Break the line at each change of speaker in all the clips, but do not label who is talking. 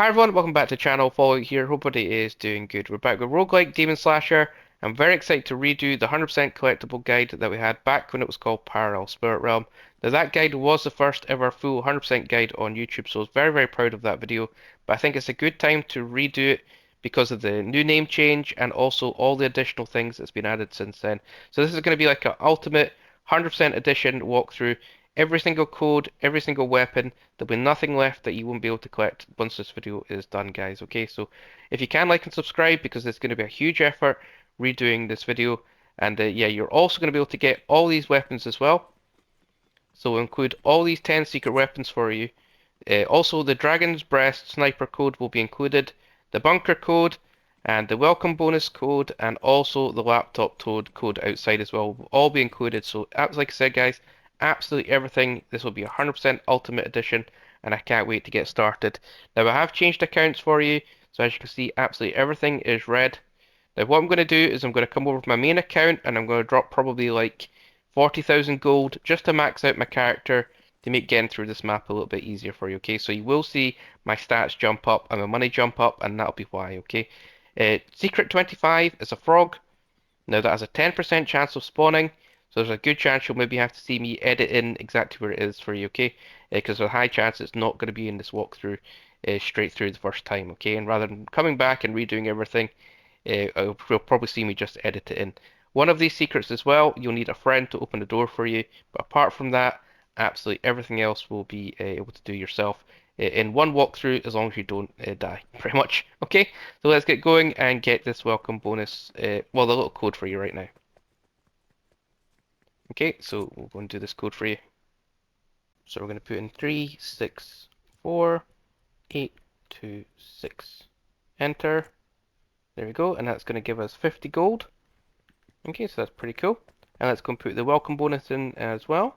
Hi everyone, welcome back to the channel. Follow here. Hope everybody is doing good. We're back with Roguelike Demon Slasher. I'm very excited to redo the 100% collectible guide that we had back when it was called Parallel Spirit Realm. Now that guide was the first ever full 100% guide on YouTube, so I was very very proud of that video. But I think it's a good time to redo it because of the new name change and also all the additional things that's been added since then. So this is going to be like an ultimate 100% edition walkthrough. Every single code, every single weapon. There'll be nothing left that you won't be able to collect once this video is done, guys. Okay, so if you can like and subscribe because it's going to be a huge effort redoing this video. And yeah, you're also going to be able to get all these weapons as well. So we'll include all these 10 secret weapons for you. Also, the Dragon's Breast sniper code will be included, the bunker code, and the welcome bonus code, and also the laptop toad code outside as well will all be included. So, like I said, guys, absolutely everything. This will be 100% Ultimate Edition, and I can't wait to get started. Now, I have changed accounts for you, so as you can see, absolutely everything is red. Now, what I'm going to do is I'm going to come over to my main account, and I'm going to drop probably like 40,000 gold just to max out my character to make getting through this map a little bit easier for you, okay? So you will see my stats jump up and my money jump up, and that'll be why, okay? Secret 25 is a frog. Now that has a 10% chance of spawning, so there's a good chance you'll maybe have to see me edit in exactly where it is for you, okay? Because there's a high chance it's not going to be in this walkthrough straight through the first time, okay? And rather than coming back and redoing everything, you'll probably see me just edit it in. One of these secrets as well, you'll need a friend to open the door for you, but apart from that, absolutely everything else will be able to do yourself in one walkthrough as long as you don't die, pretty much. Okay, so let's get going and get this welcome bonus, well, the little code for you right now. Okay, so we'll go and do this code for you. So we're going to put in 364826. Enter. There we go, and that's going to give us 50 gold. Okay, so that's pretty cool. And let's go and put the welcome bonus in as well,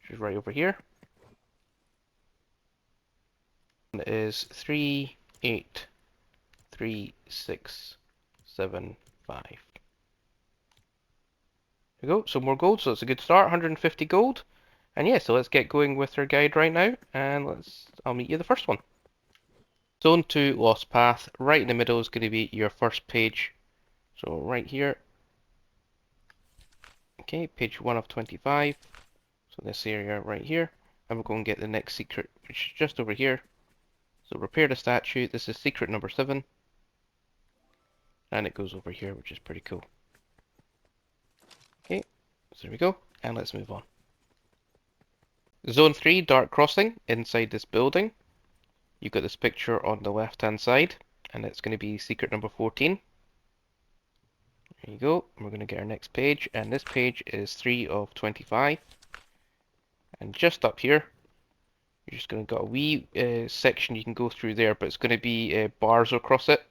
which is right over here. It is 383675. There we go, so more gold, so it's a good start, 150 gold. And yeah, so let's get going with our guide right now, and I'll meet you the first one. Zone 2 Lost Path, right in the middle is going to be your first page. So right here. Okay, page 1 of 25. So this area right here. And we'll go and get the next secret, which is just over here. So repair the statue. This is secret number 7. And it goes over here, which is pretty cool. Okay, so there we go. And let's move on. Zone 3, Dark Crossing, inside this building. You've got this picture on the left-hand side, and it's going to be secret number 14. There you go. We're going to get our next page, and this page is 3 of 25. And just up here, you're just going to got a wee section you can go through there, but it's going to be bars across it.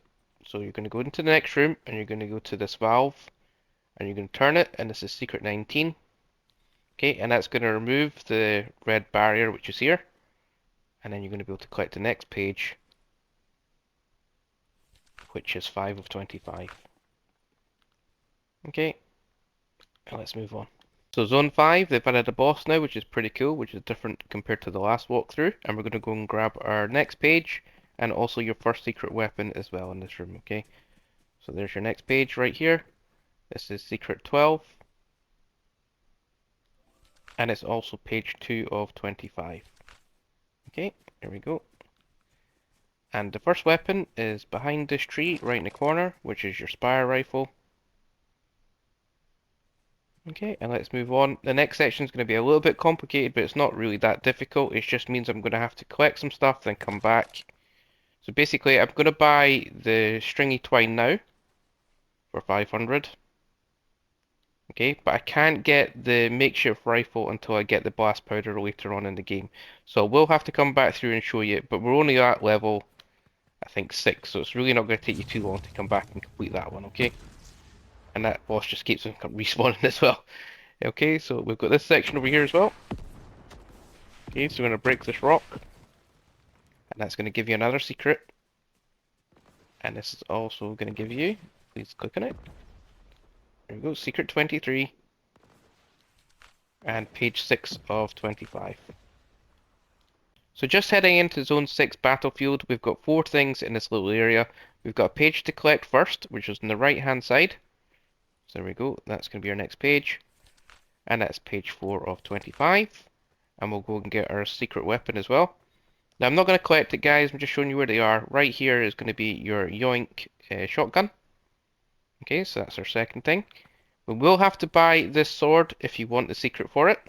So you're going to go into the next room, and you're going to go to this valve, and you're going to turn it, and this is secret 19. Okay, and that's going to remove the red barrier, which is here. And then you're going to be able to collect the next page, which is 5 of 25. Okay, and let's move on. So Zone 5, they've added a boss now, which is pretty cool, which is different compared to the last walkthrough. And we're going to go and grab our next page, and also your first secret weapon as well in this room, okay? So there's your next page right here. This is secret 12. And it's also page 2 of 25. Okay, here we go. And the first weapon is behind this tree, right in the corner, which is your Spire Rifle. Okay, and let's move on. The next section is going to be a little bit complicated, but it's not really that difficult. It just means I'm going to have to collect some stuff, then come back. So basically, I'm going to buy the stringy twine now for 500. Okay, but I can't get the makeshift rifle until I get the blast powder later on in the game. So we'll have to come back through and show you, but we're only at level, I think, 6, so it's really not going to take you too long to come back and complete that one, okay? And that boss just keeps on respawning as well. Okay, so we've got this section over here as well. Okay, so we're going to break this rock. And that's going to give you another secret. And this is also going to give you, please click on it. There we go, secret 23. And page 6 of 25. So just heading into Zone 6 Battlefield, we've got 4 things in this little area. We've got a page to collect first, which is on the right hand side. So there we go, that's going to be our next page. And that's page 4 of 25. And we'll go and get our secret weapon as well. Now I'm not going to collect it, guys, I'm just showing you where they are. Right here is going to be your Yoink shotgun. Okay, so that's our second thing. We will have to buy this sword if you want the secret for it,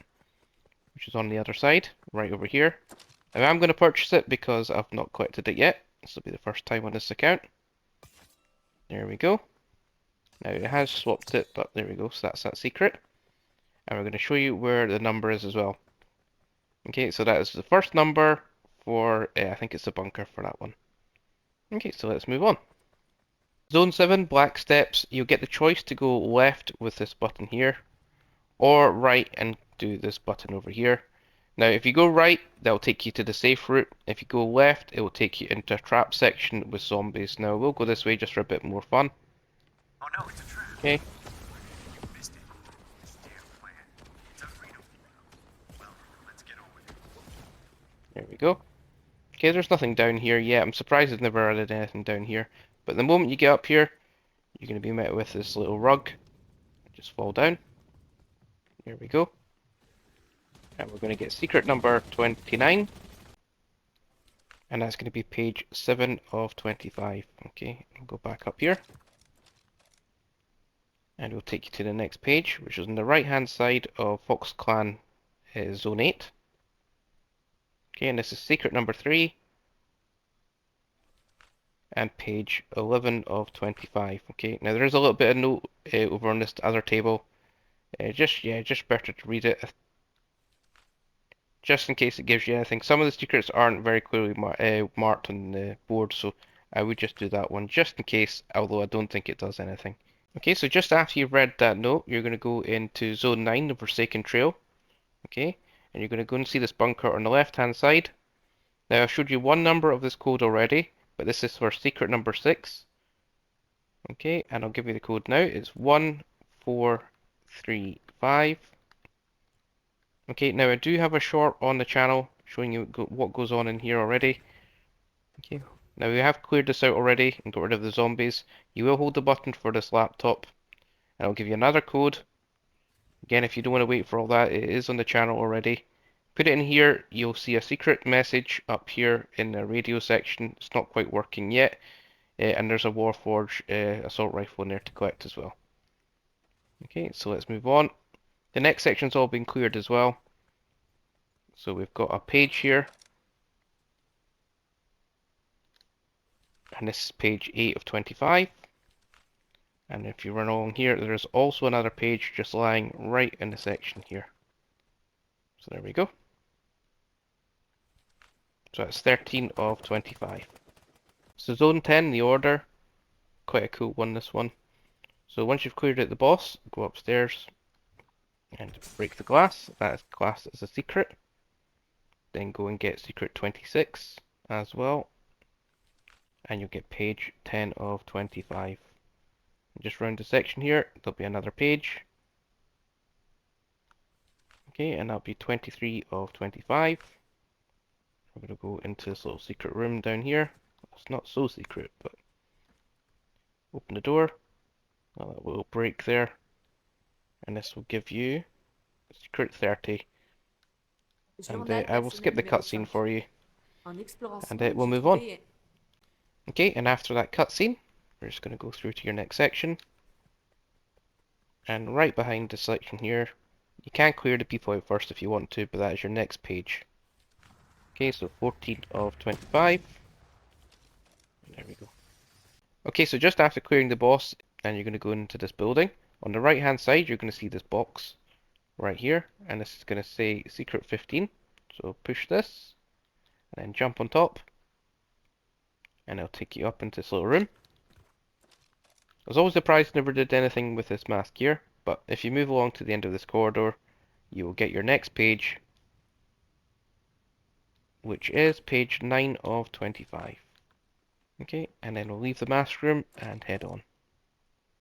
which is on the other side, right over here. Now I'm going to purchase it because I've not collected it yet. This will be the first time on this account. There we go. Now it has swapped it, but there we go, so that's that secret. And we're going to show you where the number is as well. Okay, so that is the first number for, I think it's the bunker for that one. Okay, so let's move on. Zone 7, Black Steps, you'll get the choice to go left with this button here, or right and do this button over here. Now if you go right, that'll take you to the safe route. If you go left, it will take you into a trap section with zombies. Now we'll go this way just for a bit more fun.
Oh no, it's a trap.
Okay.
You missed it. This damn plan. It's unreadable. Well, let's get on with it.
There we go. Okay, there's nothing down here yet. I'm surprised they've never added anything down here. But the moment you get up here, you're going to be met with this little rug. Just fall down. There we go. And we're going to get secret number 29. And that's going to be page 7 of 25. Okay, we'll go back up here. And we'll take you to the next page, which is on the right hand side of Fox Clan Zone 8. Okay, and this is secret number 3. And page 11 of 25. Okay, now there is a little bit of note over on this other table. Just better to read it, just in case it gives you anything. Some of the secrets aren't very clearly marked on the board, so I would just do that one just in case, although I don't think it does anything. Okay, so just after you've read that note, you're going to go into Zone 9, the Forsaken Trail. Okay, and you're going to go and see this bunker on the left hand side. Now I showed you one number of this code already, but this is for secret number 6. Okay, and I'll give you the code now. It's 1435. Okay, now I do have a short on the channel showing you what goes on in here already. Okay, now we have cleared this out already and got rid of the zombies. You will hold the button for this laptop, and I'll give you another code. Again, if you don't want to wait for all that, it is on the channel already. Put it in here, you'll see a secret message up here in the radio section. It's not quite working yet, and there's a Warforge assault rifle in there to collect as well. Okay, so let's move on. The next section's all been cleared as well. So we've got a page here. And this is page 8 of 25. And if you run along here, there's also another page just lying right in the section here. So there we go. So that's 13 of 25. So zone 10, the order. Quite a cool one, this one. So once you've cleared out the boss, go upstairs and break the glass. That is classed as a secret. Then go and get secret 26 as well. And you'll get page 10 of 25. Just round the section here, there'll be another page. Okay, and that'll be 23 of 25. We're going to go into this little secret room down here. It's not so secret, but open the door. Well, that will break there. And this will give you secret 30. And I will skip the cutscene for you. And we'll move on. Okay, and after that cutscene, we're just going to go through to your next section. And right behind this section here, you can clear the people out first if you want to, but that is your next page. Okay, so 14 of 25. There we go. Okay, so just after clearing the boss, and you're going to go into this building. On the right hand side, you're going to see this box right here, and this is going to say secret 15. So push this, and then jump on top, and it'll take you up into this little room. I was always surprised I never did anything with this mask here, but if you move along to the end of this corridor, you will get your next page, which is page 9 of 25. Okay, and then we'll leave the mask room and head on.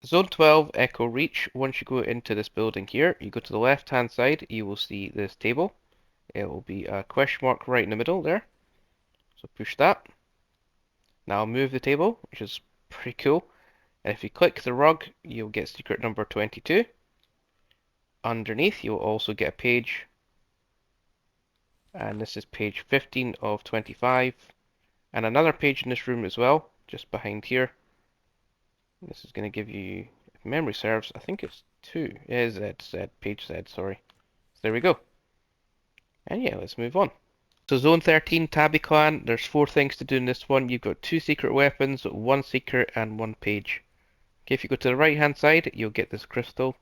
Zone 12, Echo Reach. Once you go into this building here, you go to the left hand side, you will see this table. It will be a question mark right in the middle there. So push that. Now move the table, which is pretty cool. And if you click the rug, you'll get secret number 22. Underneath, you'll also get a page, and this is page 15 of 25. And another page in this room as well, just behind here. This is going to give you, if memory serves, I think it's 2. Yeah, page Z, sorry. So there we go. And yeah, let's move on. So Zone 13, Tabby Clan, there's 4 things to do in this one. You've got 2 secret weapons, 1 secret, and 1 page. Okay, if you go to the right hand side, you'll get this crystal.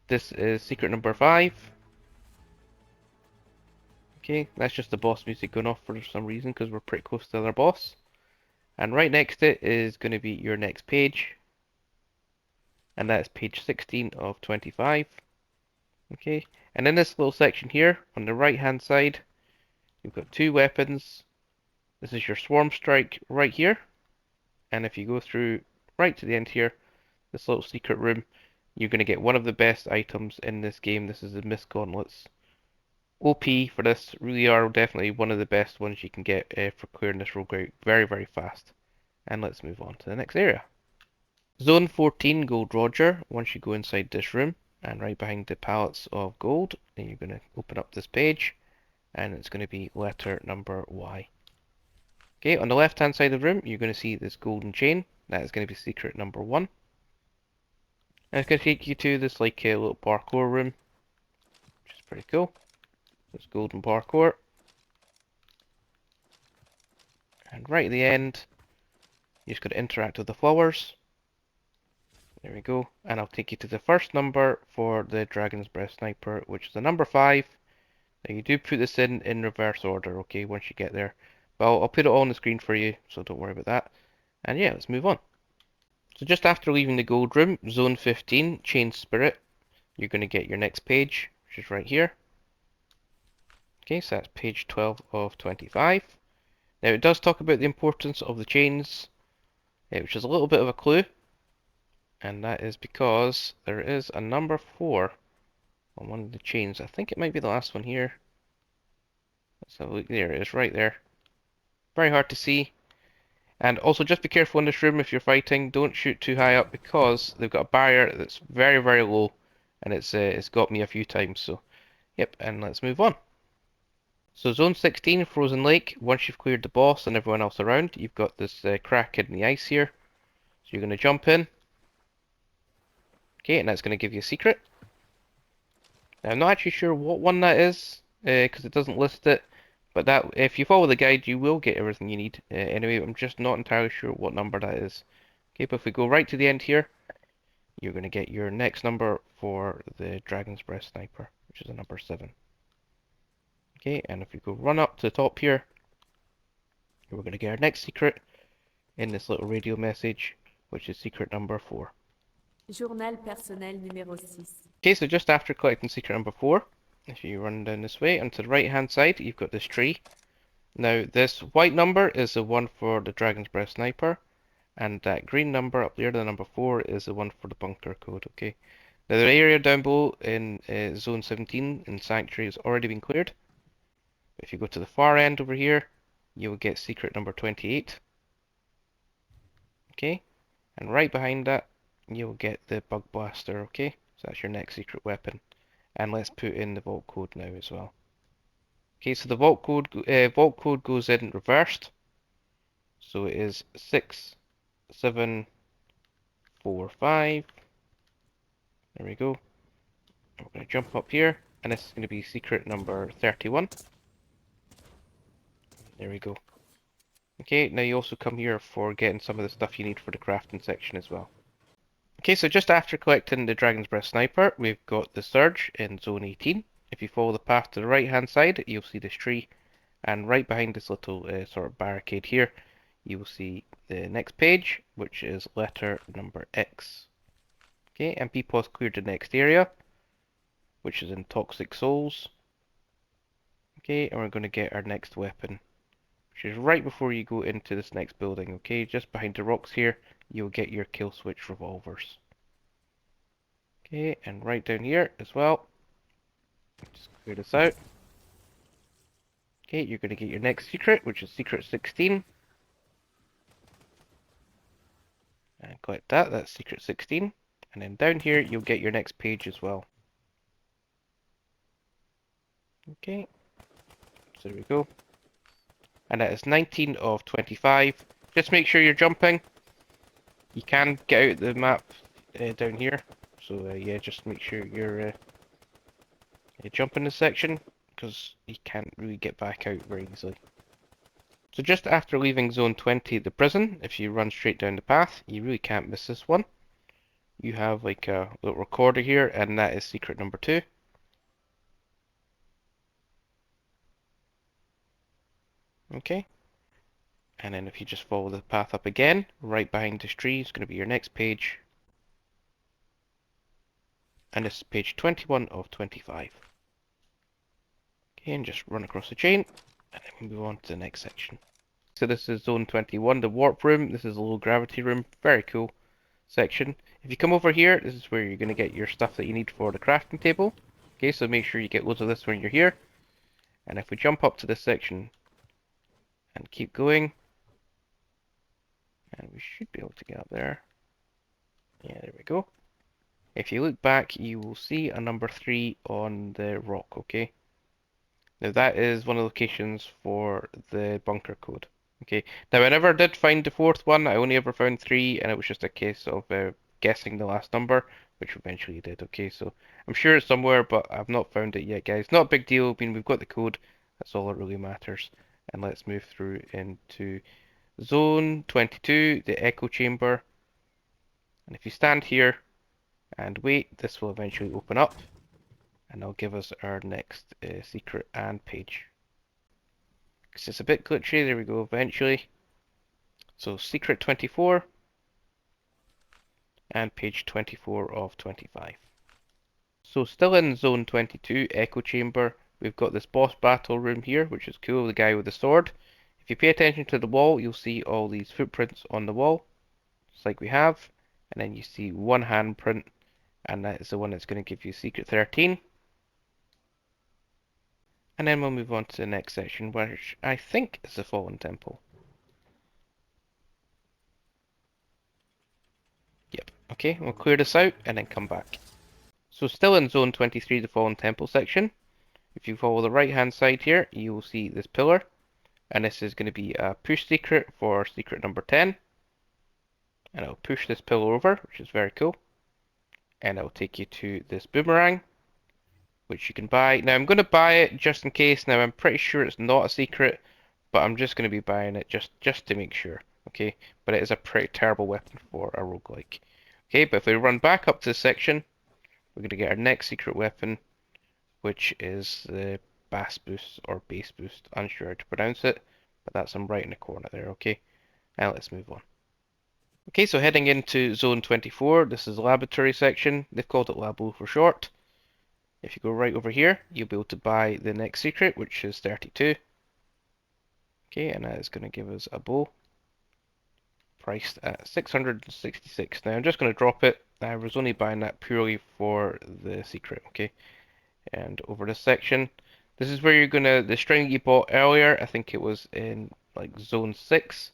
This is secret number 5. Okay, that's just the boss music going off for some reason because we're pretty close to the other boss. And right next to it is going to be your next page. And that's page 16 of 25. Okay, and in this little section here, on the right hand side, you've got 2 weapons. This is your Swarm Strike right here. And if you go through right to the end here, this little secret room, you're going to get one of the best items in this game. This is the Mist Gauntlets. OP for this, really are definitely one of the best ones you can get for clearing this rogue very, very fast. And let's move on to the next area. Zone 14, Gold Roger. Once you go inside this room, and right behind the pallets of gold, then you're going to open up this page, and it's going to be letter number Y. Okay, on the left hand side of the room, you're going to see this golden chain. That is going to be secret number 1. And it's going to take you to this like little parkour room, which is pretty cool. This golden parkour. And right at the end, you just got to interact with the flowers. There we go. And I'll take you to the first number for the Dragon's Breath Sniper, which is the number 5. Now you do put this in reverse order, okay, once you get there. But I'll put it all on the screen for you, so don't worry about that. And yeah, let's move on. So just after leaving the gold room, Zone 15, Chain Spirit, you're going to get your next page, which is right here. Okay, so that's page 12 of 25. Now it does talk about the importance of the chains, which is a little bit of a clue. And that is because there is a number 4 on one of the chains. I think it might be the last one here. Let's have a look. There it is, right there. Very hard to see. And also just be careful in this room if you're fighting. Don't shoot too high up because they've got a barrier that's very, very low. And it's got me a few times. So, yep, and let's move on. So Zone 16, Frozen Lake. Once you've cleared the boss and everyone else around, you've got this crack in the ice here. So you're going to jump in. Okay, and that's going to give you a secret. Now, I'm not actually sure what one that is, because it doesn't list it. But that, if you follow the guide, you will get everything you need. Anyway, I'm just not entirely sure what number that is. Okay, but if we go right to the end here, you're going to get your next number for the Dragon's Breath Sniper, which is a number 7. Okay, and if we go run up to the top here, we're going to get our next secret in this little radio message, which is secret number 4.
Journal personnel numéro 6.
Okay, so just after collecting secret number 4, if you run down this way, and to the right hand side, you've got this tree. Now, this white number is the one for the Dragon's Breath Sniper, and that green number up there, the number 4, is the one for the bunker code, okay? Now, the area down below in Zone 17 in Sanctuary has already been cleared. If you go to the far end over here, you will get secret number 28. Okay, and right behind that, you'll get the bug blaster, okay? So that's your next secret weapon. And let's put in the vault code now as well. Okay, so the vault code goes in reversed. So it is 6745. There we go. We're going to jump up here, and this is going to be secret number 31. There we go. Okay, now you also come here for getting some of the stuff you need for the crafting section as well. Okay, so just after collecting the Dragon's Breath Sniper, we've got the Surge in Zone 18. If you follow the path to the right hand side, you'll see this tree, and right behind this little sort of barricade here, you will see the next page, which is letter number X. Okay, and people has cleared the next area, which is in Toxic Souls. Okay, and we're going to get our next weapon, which is right before you go into this next building, okay? Just behind the rocks here, you'll get your kill switch revolvers. Okay, and right down here as well. Just clear this out. Okay, you're going to get your next secret, which is secret 16. And collect that, that's secret 16. And then down here, you'll get your next page as well. Okay, so there we go. And that is 19 of 25. Just make sure you're jumping. You can get out the map down here. So yeah, just make sure you're jumping this section, because you can't really get back out very easily. So just after leaving zone 20, the prison, if you run straight down the path, you really can't miss this one. You have like a little recorder here, and that is secret number 2. Okay. And then if you just follow the path up again, right behind this tree is going to be your next page. And this is page 21 of 25. Okay, and just run across the chain, and then we move on to the next section. So this is zone 21, the warp room. This is a low gravity room, very cool section. If you come over here, this is where you're going to get your stuff that you need for the crafting table. Okay, so make sure you get loads of this when you're here. And if we jump up to this section and keep going, and we should be able to get up there. Yeah, there we go. If you look back, you will see a number 3 on the rock, okay? Now that is one of the locations for the bunker code. Okay, now I never did find the 4th one, I only ever found 3, and it was just a case of guessing the last number, which eventually did, okay? So I'm sure it's somewhere, but I've not found it yet, guys. Not a big deal, I mean, we've got the code, that's all that really matters. And let's move through into Zone 22, the echo chamber. And if you stand here and wait, this will eventually open up, and it'll give us our next secret and page. Because it's a bit glitchy, there we go, eventually. So secret 24 and page 24 of 25. So still in zone 22, echo chamber, we've got this boss battle room here, which is cool, the guy with the sword. If you pay attention to the wall, you'll see all these footprints on the wall, just like we have. And then you see one handprint, and that is the one that's going to give you secret 13. And then we'll move on to the next section, which I think is the Fallen Temple. Yep, okay, we'll clear this out and then come back. So still in zone 23, the Fallen Temple section. If you follow the right hand side here, you will see this pillar. And this is going to be a push secret for secret number 10. And I'll push this pillar over, which is very cool. And I'll take you to this boomerang, which you can buy. Now I'm going to buy it just in case. Now I'm pretty sure it's not a secret, but I'm just going to be buying it just to make sure. Okay, but it is a pretty terrible weapon for a roguelike. Okay, but if we run back up to this section, we're going to get our next secret weapon, which is the bass boost or bass boost. Unsure how to pronounce it, but that's right in the corner there. Okay, now let's move on. Okay, so heading into zone 24, this is the laboratory section. They've called it Labo for short. If you go right over here, you'll be able to buy the next secret, which is 32. Okay, and that is going to give us a bow priced at 666. Now I'm just going to drop it. I was only buying that purely for the secret, okay? And over this section, this is where you're going to, the string you bought earlier, I think it was in like zone 6.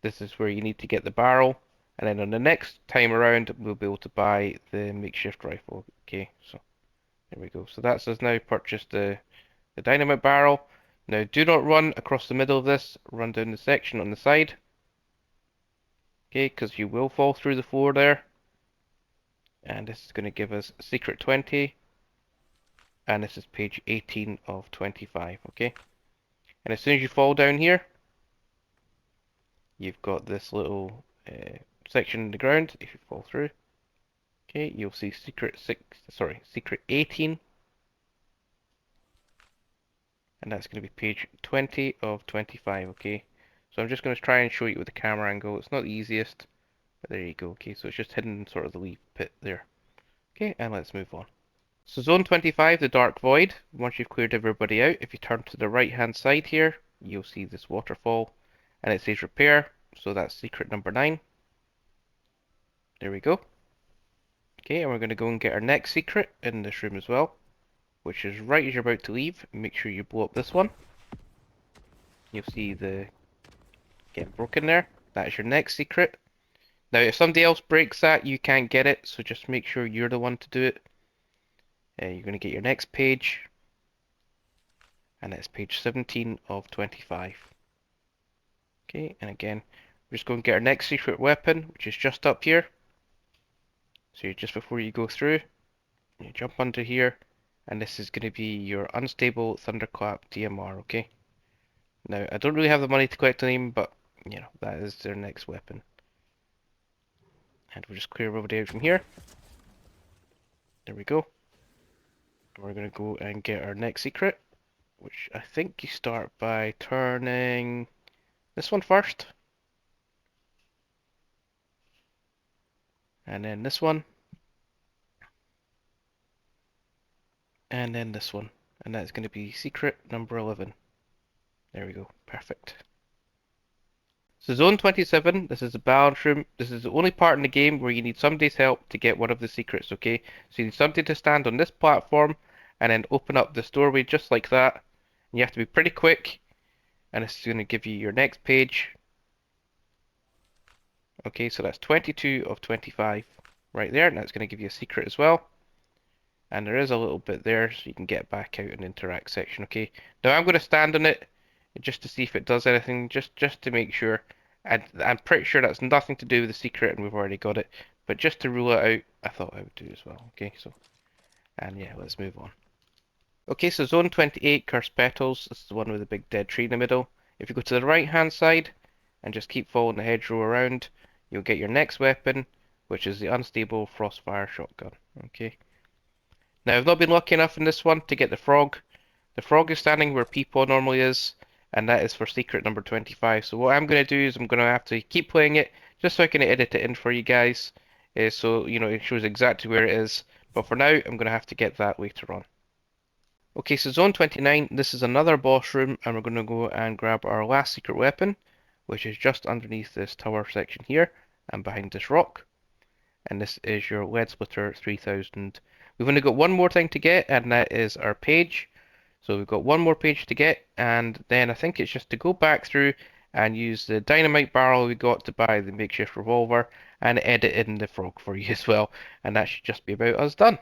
This is where you need to get the barrel. And then on the next time around, we'll be able to buy the makeshift rifle. Okay, so there we go. So that's us now purchased the dynamite barrel. Now do not run across the middle of this. Run down the section on the side. Okay, because you will fall through the floor there. And this is going to give us secret 20. And this is page 18 of 25. Okay. And as soon as you fall down here, you've got this little section in the ground. If you fall through, okay, you'll see secret 18, and that's going to be page 20 of 25. Okay, so I'm just going to try and show you with the camera angle. It's not the easiest, but there you go. Okay, so it's just hidden in sort of the leaf pit there. Okay, and let's move on. So zone 25, the dark void. Once you've cleared everybody out, if you turn to the right hand side here, you'll see this waterfall, and it says repair. So that's secret number 9. There we go. Okay, and we're going to go and get our next secret in this room as well, which is right as you're about to leave. Make sure you blow up this one. You'll see the getting broken there. That is your next secret. Now, if somebody else breaks that, you can't get it, so just make sure you're the one to do it. You're going to get your next page, and it's page 17 of 25. Okay, and again, we're just going to get our next secret weapon, which is just up here. So just before you go through, you jump under here, and this is going to be your unstable thunderclap DMR, okay? Now, I don't really have the money to collect them, but, you know, that is their next weapon. And we'll just clear everybody out from here. There we go. And we're going to go and get our next secret, which I think you start by turning this one first. And then this one. And then this one. And that's going to be secret number 11. There we go. Perfect. So Zone 27, this is the balance room. This is the only part in the game where you need somebody's help to get one of the secrets, okay? So you need somebody to stand on this platform and then open up this doorway just like that. And you have to be pretty quick. And this is going to give you your next page. Okay, so that's 22 of 25 right there. And that's going to give you a secret as well. And there is a little bit there so you can get back out and interact section, okay? Now I'm going to stand on it just to see if it does anything, just to make sure. And I'm pretty sure that's nothing to do with the secret and we've already got it. But just to rule it out, I thought I would do as well. Okay, so, and yeah, let's move on. Okay, so Zone 28, Cursed Petals. This is the one with the big dead tree in the middle. If you go to the right hand side and just keep following the hedgerow around, you'll get your next weapon, which is the unstable Frostfire shotgun. Okay. Now I've not been lucky enough in this one to get the frog. The frog is standing where Peepaw normally is, and that is for secret number 25. So what I'm going to do is I'm going to have to keep playing it just so I can edit it in for you guys, so you know it shows exactly where it is. But for now, I'm going to have to get that later on. Okay, so Zone 29, this is another boss room, and we're going to go and grab our last secret weapon, which is just underneath this tower section here, and behind this rock. And this is your Lead Splitter 3000. We've only got one more thing to get, and that is our page. So we've got one more page to get, and then I think it's just to go back through and use the dynamite barrel we got to buy the makeshift revolver, and edit in the frog for you as well. And that should just be about us done.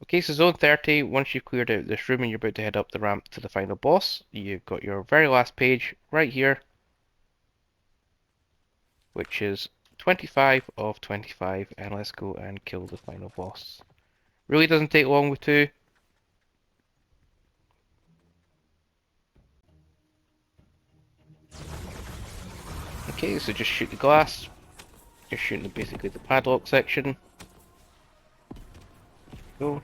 Okay, so Zone 30, once you've cleared out this room and you're about to head up the ramp to the final boss, you've got your very last page right here, which is 25 of 25, and let's go and kill the final boss. Really doesn't take long with two. Okay, so just shoot the glass. You're shooting basically the padlock section. Go.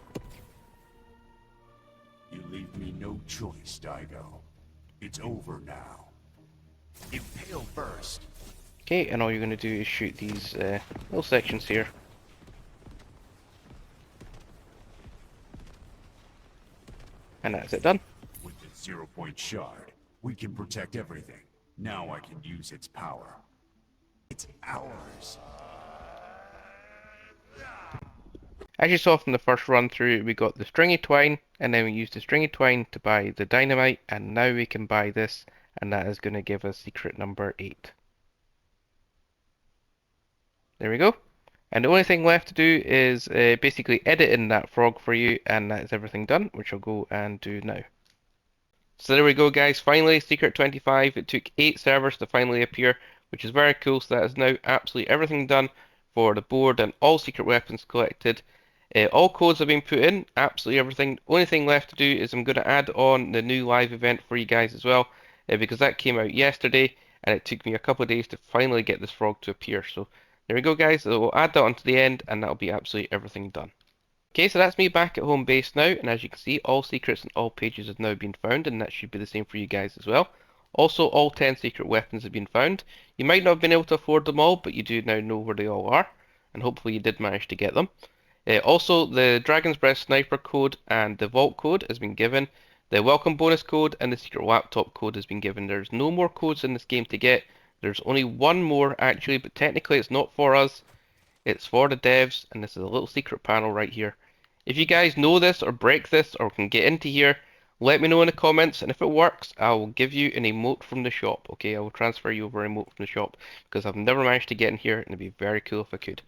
You leave me no choice, Daigo. It's over now. Impale first.
Okay, and all you're going to do is shoot these little sections here. And that's it done.
With the 0-point shard, we can protect everything. Now I can use its power. It's ours.
As you saw from the first run through, we got the stringy twine, and then we used the stringy twine to buy the dynamite, and now we can buy this, and that is going to give us secret number 8. There we go. And the only thing left to do is basically edit in that frog for you, and that is everything done, which I'll go and do now. So there we go, guys. Finally, Secret 25. It took 8 servers to finally appear, which is very cool. So that is now absolutely everything done for the board and all secret weapons collected. All codes have been put in, absolutely everything. Only thing left to do is I'm going to add on the new live event for you guys as well, because that came out yesterday, and it took me a couple of days to finally get this frog to appear. So there we go, guys. So we'll add that onto the end, and that'll be absolutely everything done. Okay, so that's me back at home base now, and as you can see, all secrets and all pages have now been found, and that should be the same for you guys as well. Also, all 10 secret weapons have been found. You might not have been able to afford them all, but you do now know where they all are, and hopefully you did manage to get them. Also, the Dragon's Breath Sniper code and the Vault code has been given. The Welcome Bonus code and the Secret Laptop code has been given. There's no more codes in this game to get. There's only one more actually, but technically it's not for us. It's for the devs, and this is a little secret panel right here. If you guys know this or break this or can get into here, Let me know in the comments, and if it works, I will give you an emote from the shop, okay? I will transfer you over an emote from the shop, because I've never managed to get in here, and it'd be very cool if I could.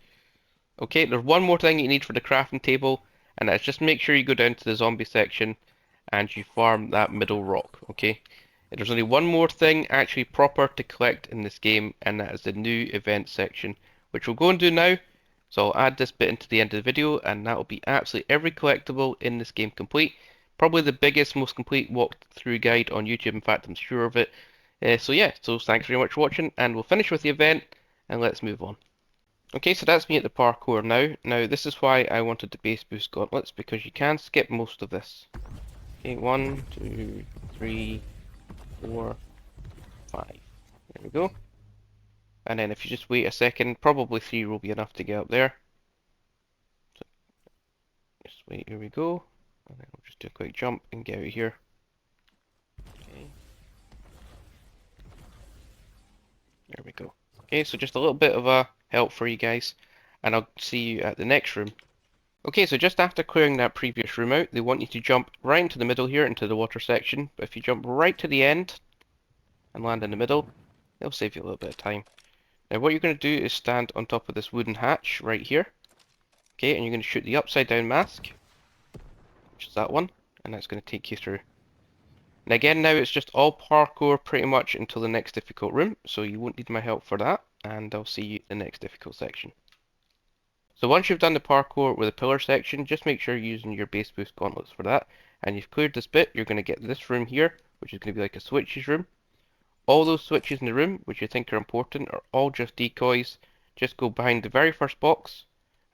Okay, there's one more thing you need for the crafting table, and that's just make sure you go down to the zombie section, and you farm that middle rock, okay? There's only one more thing actually proper to collect in this game, and that is the new event section, which we'll go and do now. So I'll add this bit into the end of the video, and that will be absolutely every collectible in this game complete. Probably the biggest, most complete walkthrough guide on YouTube. In fact, I'm sure of it. So yeah, so thanks very much for watching, and we'll finish with the event, and let's move on. Okay, so that's me at the parkour now. Now, this is why I wanted the base boost gauntlets, because you can skip most of this. Okay, 1, 2, 3, 4, 5. There we go. And then if you just wait a second, probably 3 will be enough to get up there. So just wait, here we go. And then we'll just do a quick jump and get out of here. Okay. There we go. Okay, so just a little bit of a help for you guys, and I'll see you at the next room. Okay, so just after clearing that previous room out, they want you to jump right into the middle here, into the water section. But if you jump right to the end and land in the middle, it'll save you a little bit of time. Now what you're going to do is stand on top of this wooden hatch right here. Okay, and you're going to shoot the upside down mask, which is that one, and that's going to take you through. And again, now it's just all parkour pretty much until the next difficult room, so you won't need my help for that, and I'll see you in the next difficult section. So once you've done the parkour with the pillar section, just make sure you're using your base boost gauntlets for that, and you've cleared this bit, you're going to get this room here, which is going to be like a switches room. All those switches in the room, which you think are important, are all just decoys. Just go behind the very first box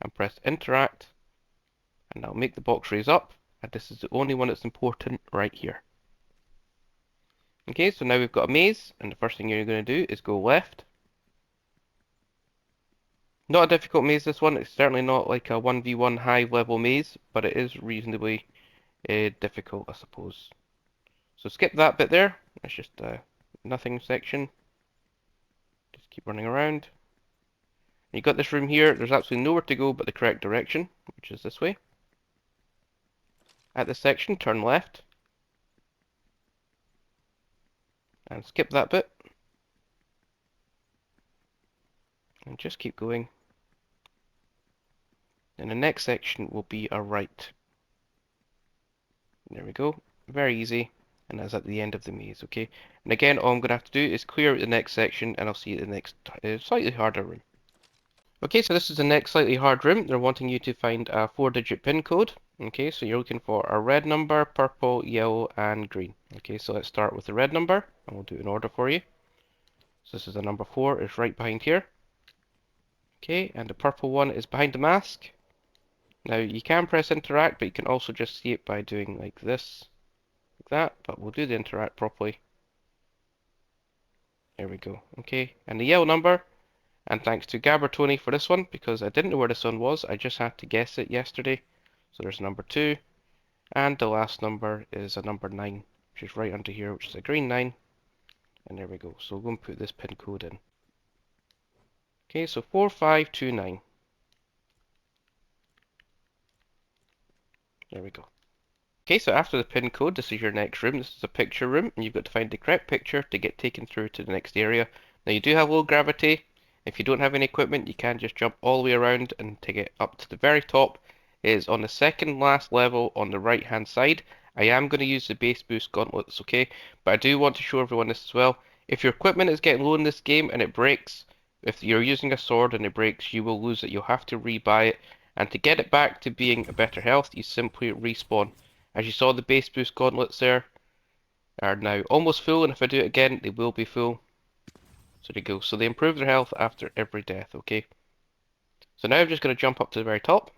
and press interact, and that'll make the box raise up, and this is the only one that's important right here. Okay, so now we've got a maze, and the first thing you're going to do is go left. Not a difficult maze, this one. It's certainly not like a 1v1 high level maze, but it is reasonably difficult, I suppose. So skip that bit there. It's just a nothing section. Just keep running around. You got this room here. There's absolutely nowhere to go but the correct direction, which is this way. At this section, turn left. And skip that bit. And just keep going. And the next section will be a right. There we go. Very easy. And that's at the end of the maze, okay? And again, all I'm going to have to do is clear out the next section, and I'll see you in the next slightly harder room. Okay, so this is the next slightly hard room. They're wanting you to find a 4-digit PIN code. Okay, so you're looking for a red number, purple, yellow, and green. Okay, so let's start with the red number, and we'll do it in order for you. So this is the number 4, it's right behind here. Okay, and the purple one is behind the mask. Now you can press interact, but you can also just see it by doing like this, like that, but we'll do the interact properly. There we go. Okay, and the yellow number, and thanks to Gabertoni for this one, because I didn't know where this one was, I just had to guess it yesterday. So there's number 2, and the last number is a number 9, which is right under here, which is a green 9, and there we go. So we'll go and put this pin code in. Okay, so 4529. There we go. Okay, so after the pin code, this is your next room. This is a picture room, and you've got to find the correct picture to get taken through to the next area. Now you do have low gravity. If you don't have any equipment, you can just jump all the way around and to get up to the very top. It is on the second last level on the right hand side. I am going to use the base boost gauntlets, okay? But I do want to show everyone this as well. If your equipment is getting low in this game and it breaks, if you're using a sword and it breaks, you will lose it. You'll have to rebuy it. And to get it back to being a better health, you simply respawn. As you saw, the base boost gauntlets there are now almost full, and if I do it again, they will be full. So there you go. So they improve their health after every death, okay? So now I'm just going to jump up to the very top.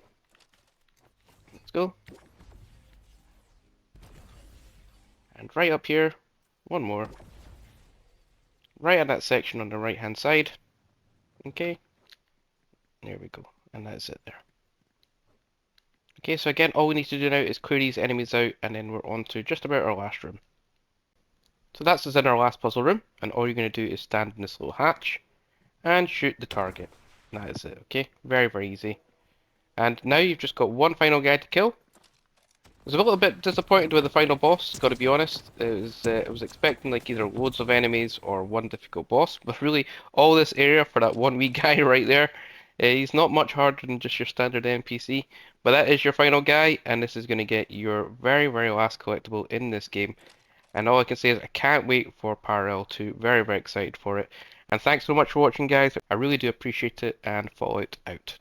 Let's go. And right up here, one more. Right at that section on the right hand side. Okay. There we go. And that's it there. Okay, so again, all we need to do now is clear these enemies out, and then we're on to just about our last room. So that's us in our last puzzle room, and all you're going to do is stand in this little hatch and shoot the target. And that is it, okay? Very, very easy. And now you've just got one final guy to kill. was a little bit disappointed with the final boss, got to be honest. I was expecting like either loads of enemies or one difficult boss, but really all this area for that one wee guy right there, he's not much harder than just your standard NPC. But that is your final guy, and this is going to get your very, very last collectible in this game. And all I can say is I can't wait for Parallel 2. Very, very excited for it. And thanks so much for watching, guys. I really do appreciate it, and Fallout out.